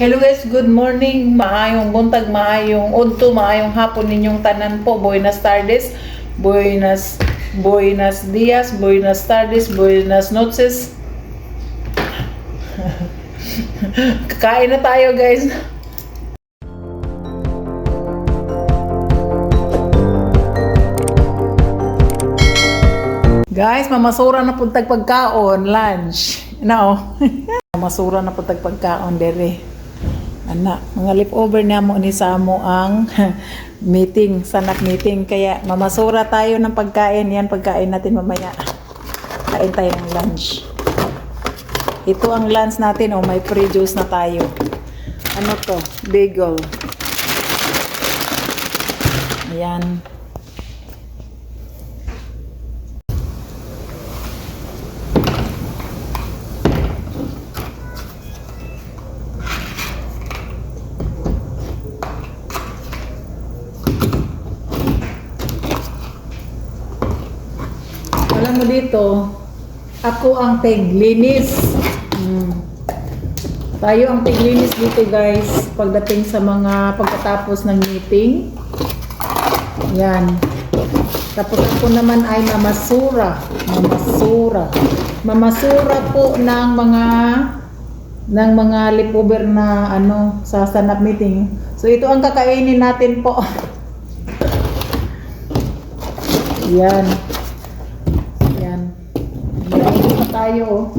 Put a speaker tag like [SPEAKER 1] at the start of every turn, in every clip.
[SPEAKER 1] Hello guys, good morning, maayong buntag, maayong udto, maayong hapon ninyong tanan po. Buenas tardes, buenas dias, buenas tardes, buenas noches. Kakain na tayo guys. Guys, mamasura na puntag pagkaon, lunch. Mamasura na puntag pagkaon dere. Anak, mga leftover na mo ni Samo ang meeting, sanak meeting. Kaya mamasura tayo ng pagkain. Yan, pagkain natin mamaya. Kain tayo ng lunch. Ito ang lunch natin. Oh, may free juice na tayo. Ano to? Bagel. Ayan. Alam mo dito, ako ang tiglinis. Tayo ang tiglinis dito guys, pagdating sa mga pagkatapos ng meeting. Yan. Tapos ako naman ay mamasura po ng mga leftover na sa stand-up meeting. So ito ang kakainin natin po. Yan. Meron tayo.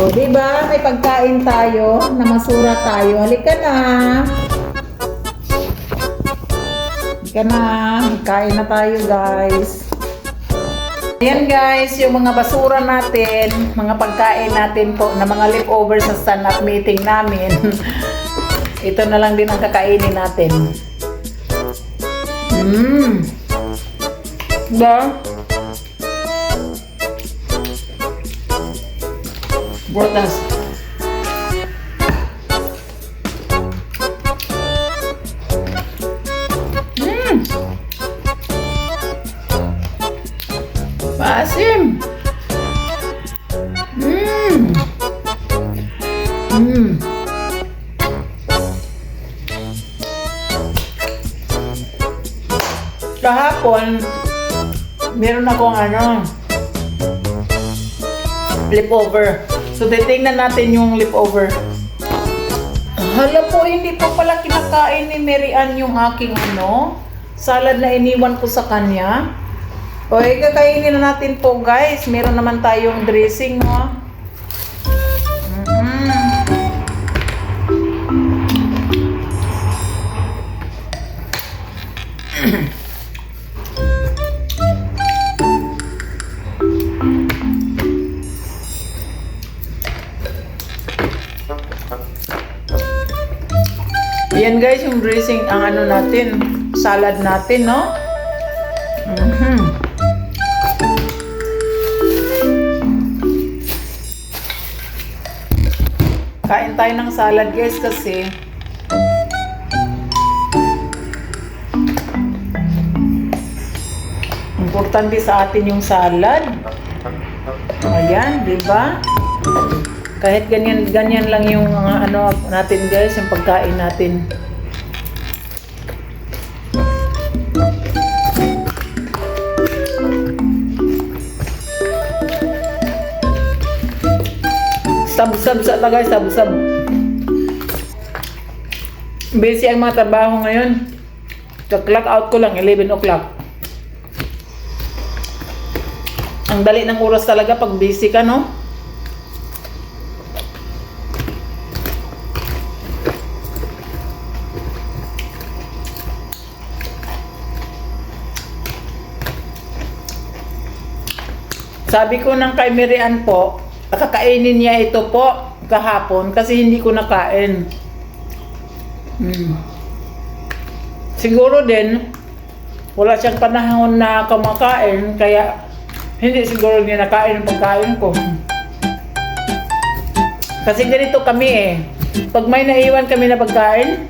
[SPEAKER 1] O, diba? May pagkain tayo, namasura tayo. Halika na. Kain na tayo, guys. Ayan, guys, yung mga basura natin, mga pagkain natin po, na mga leftover sa stand-up meeting namin. Ito na lang din ang kakainin natin. Buenas. Maasim. Kahapon, meron akong leftover. So, titingnan natin yung leftover. Hala po, hindi pa pala kinakain ni Mary Ann yung aking salad na iniwan ko sa kanya. O, kakainin na natin po guys. Meron naman tayong dressing, Yan guys, yung dressing ang natin, salad natin, no? Kain tayo ng salad guys kasi importante sa atin yung salad. Ayan, di ba? Kahit ganyan lang yung natin guys, yung pagkain natin. Sab-sab sa tagay, sab-sab. Busy ang mga trabaho ngayon. Clock out ko lang, 11 o'clock. Ang dali ng oras talaga pag busy ka, no? Sabi ko ng kay Mary Ann po, kakainin niya ito po kahapon kasi hindi ko nakain. Siguro din, wala siyang panahon na kumakain, kaya hindi siguro niya nakain ang pagkain ko. Kasi ganito kami pag may naiwan kami na pagkain,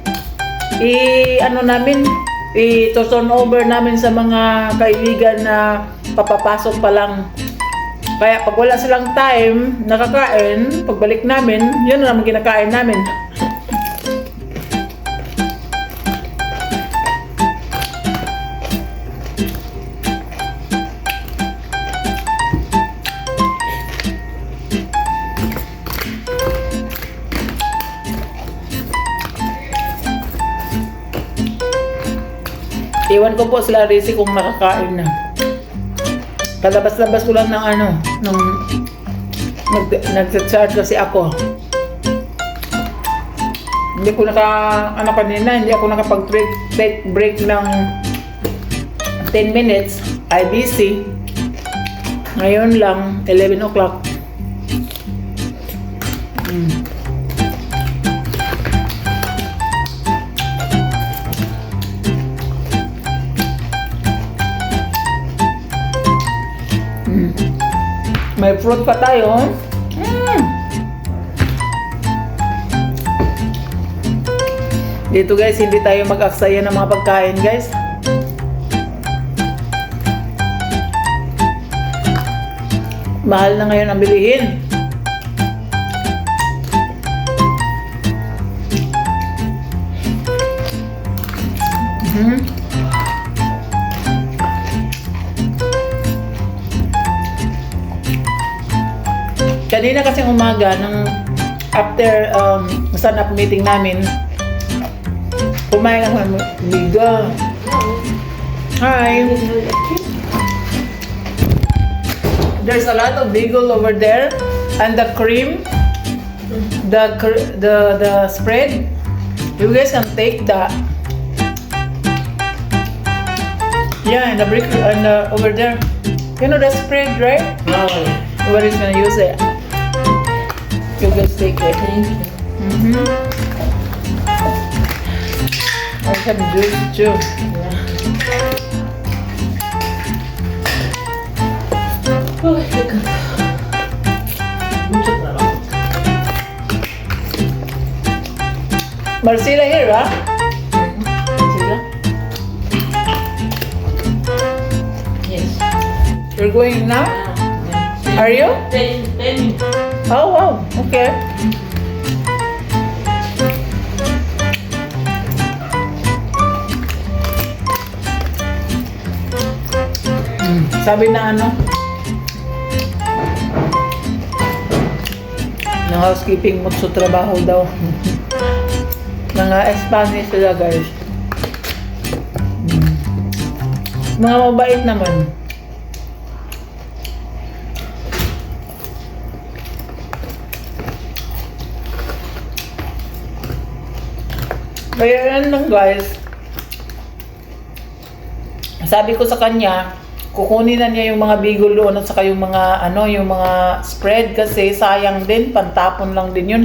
[SPEAKER 1] i-turn over namin sa mga kaibigan na papapasok pa lang. Kaya pag wala silang time, nakakain, pagbalik namin, yun na naman kinakain namin. Iwan ko po sila Rizzy kung nakakain na. Kalabas-labas ko lang ng ano, nung nag-chat kasi ako. Hindi ko kanina, hindi ako nakapag-take break ng 10 minutes. I busy. Ngayon lang, 11 o'clock. May fruit pa tayo. Dito guys, hindi tayo mag-aksaya ng mga pagkain guys. Mahal na ngayon ang bilihin. Kanina kasi umaga, nung after stand-up meeting namin, kumain ako ng bigo. Hi! There's a lot of bagel over there, and the cream, the spread. You guys can take that. Yeah, and the brick and over there. You know the spread, right? Nobody's gonna use it. You guys take it. I have juice too. Marcela here, huh? Marcela?
[SPEAKER 2] Yes.
[SPEAKER 1] You're going now? Are you?
[SPEAKER 2] 10.
[SPEAKER 1] Oh wow, okay. Sabi na ano? Ng housekeeping mo sa trabaho daw. Mga Spanish sila guys. Mga mabait naman. Kaya yan lang guys. Sabi ko sa kanya, kukunin na niya yung mga bigol doon at saka yung mga ano, yung mga spread kasi sayang din, pantapon lang din yun.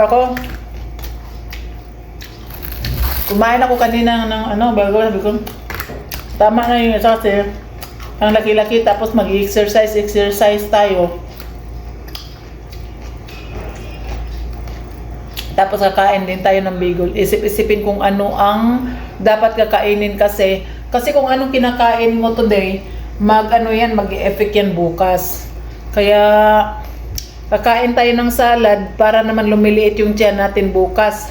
[SPEAKER 1] Ako, kumain ako kanina ng ano, bago sabi ko, tama na yung isa kasi ang laki-laki tapos mag-exercise tayo. Tapos kakain din tayo ng bagel. Isip-isipin kung ano ang dapat kakainin kasi kung anong kinakain mo today, mag-e-effect yan bukas. Kaya kakain tayo ng salad para naman lumiliit yung tiyan natin bukas.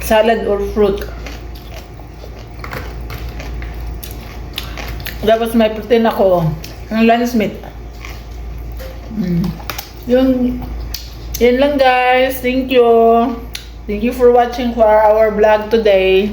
[SPEAKER 1] Salad or fruit. Tapos may protein ako. Ang lunch meat. Yun lang guys. Thank you. Thank you for watching for our vlog today.